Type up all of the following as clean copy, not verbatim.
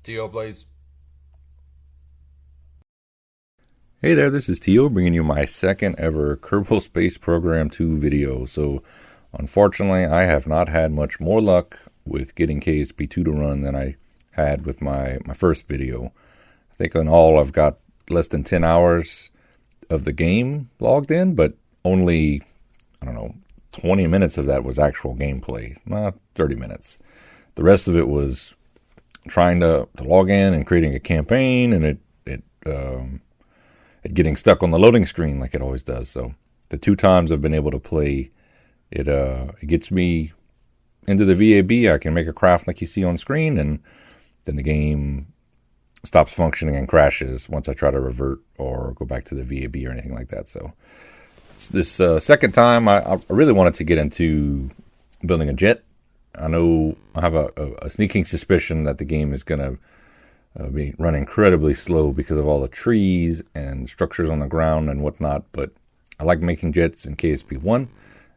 T.O. Blaze. Hey there, this is Tio bringing you my second ever Kerbal Space Program 2 video. So, unfortunately, I have not had much more luck with getting KSP2 to run than I had with my first video. I think in all I've got less than 10 hours of the game logged in, but only, 20 minutes of that was actual gameplay, not 30 minutes. The rest of it was trying to log in and creating a campaign, and it getting stuck on the loading screen like it always does. So the two times I've been able to play, it gets me into the VAB. I can make a craft like you see on screen, and then the game stops functioning and crashes once I try to revert or go back to the VAB or anything like that. So this second time, I really wanted to get into building a jet. I know I have a sneaking suspicion that the game is going to be run incredibly slow because of all the trees and structures on the ground and whatnot, but I like making jets in KSP1,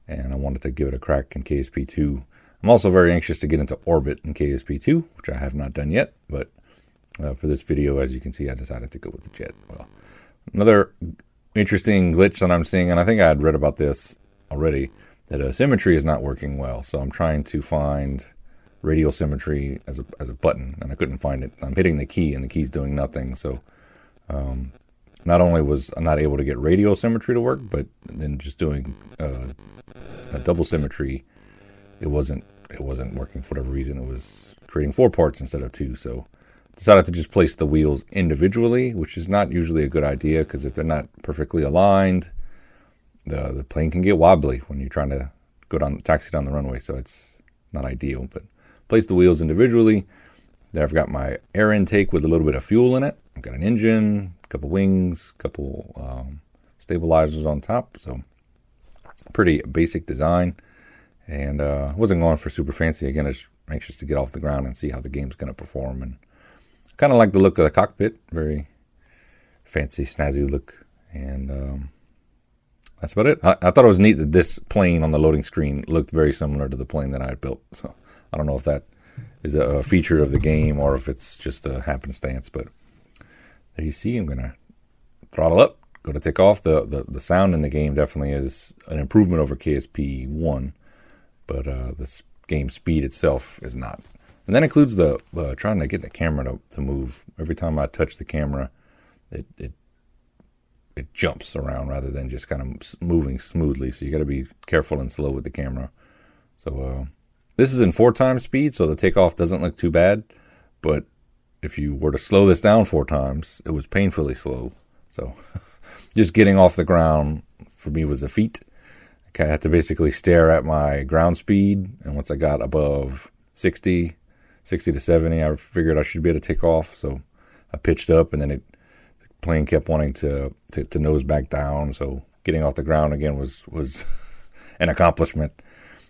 and I wanted to give it a crack in KSP2. I'm also very anxious to get into orbit in KSP2, which I have not done yet, but for this video, as you can see, I decided to go with the jet. Well, another interesting glitch that I'm seeing, and I think I had read about this already, that symmetry is not working well, so I'm trying to find radial symmetry as a button, and I couldn't find it. I'm hitting the key and the key's doing nothing. So not only was I not able to get radial symmetry to work, but then just doing a double symmetry, it wasn't working for whatever reason. It was creating 4 parts instead of 2. So decided to just place the wheels individually, which is not usually a good idea, because if they're not perfectly aligned, the plane can get wobbly when you're trying to taxi down the runway. So it's not ideal, but place the wheels individually. There I've got my air intake with a little bit of fuel in it. I've got an engine, a couple wings, a couple stabilizers on top. So pretty basic design. And wasn't going for super fancy. Again, I was anxious to get off the ground and see how the game's going to perform. And I kind of like the look of the cockpit. Very fancy, snazzy look. And that's about it. I thought it was neat that this plane on the loading screen looked very similar to the plane that I had built. So I don't know if that is a feature of the game or if it's just a happenstance, but there you see. I'm going to throttle up, go to take off. The sound in the game definitely is an improvement over KSP1, but this game speed itself is not. And that includes the trying to get the camera to move. Every time I touch the camera, it jumps around rather than just kind of moving smoothly. So you got to be careful and slow with the camera. So this is in 4 times speed, so the takeoff doesn't look too bad. But if you were to slow this down 4 times, it was painfully slow. So just getting off the ground for me was a feat. I had to basically stare at my ground speed, and once I got above 60 to 70, I figured I should be able to take off. So I pitched up, and then the plane kept wanting to nose back down. So getting off the ground again was an accomplishment.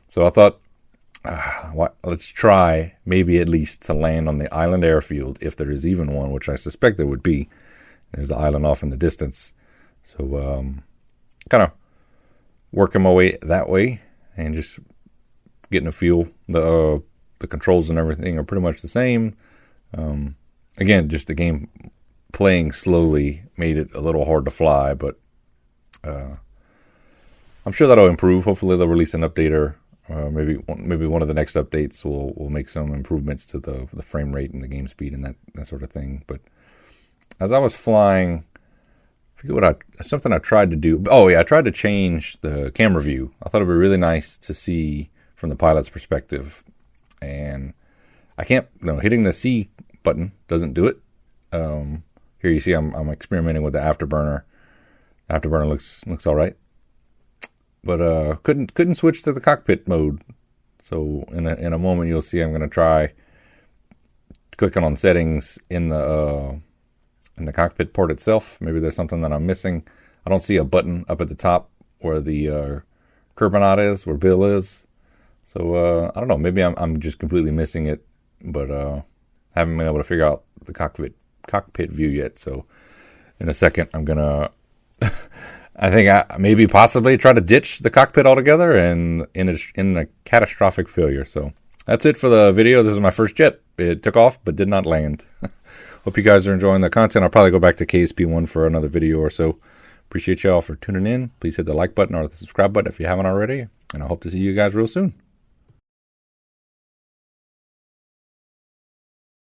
So I thought, let's try maybe at least to land on the island airfield, if there is even one, which I suspect there would be. There's the island off in the distance. So kind of working my way that way and just getting a feel. The controls and everything are pretty much the same. Again, just the game playing slowly made it a little hard to fly, but I'm sure that'll improve. Hopefully they'll release an updater. Maybe one of the next updates will make some improvements to the frame rate and the game speed and that sort of thing. But as I was flying, I forget something I tried to do. Oh yeah, I tried to change the camera view. I thought it'd be really nice to see from the pilot's perspective, and I can't. Hitting the C button doesn't do it. Here you see I'm experimenting with the afterburner. Afterburner looks all right. But couldn't switch to the cockpit mode. So in a moment you'll see I'm going to try clicking on settings in the cockpit port itself. Maybe there's something that I'm missing. I don't see a button up at the top where the Kerbanaut is, where Bill is. So I don't know. Maybe I'm just completely missing it, but haven't been able to figure out the cockpit view yet. So in a second I'm gonna. I think I maybe possibly try to ditch the cockpit altogether and in a catastrophic failure. So that's it for the video. This is my first jet. It took off but did not land. Hope you guys are enjoying the content. I'll probably go back to KSP1 for another video or so. Appreciate y'all for tuning in. Please hit the like button or the subscribe button if you haven't already. And I hope to see you guys real soon.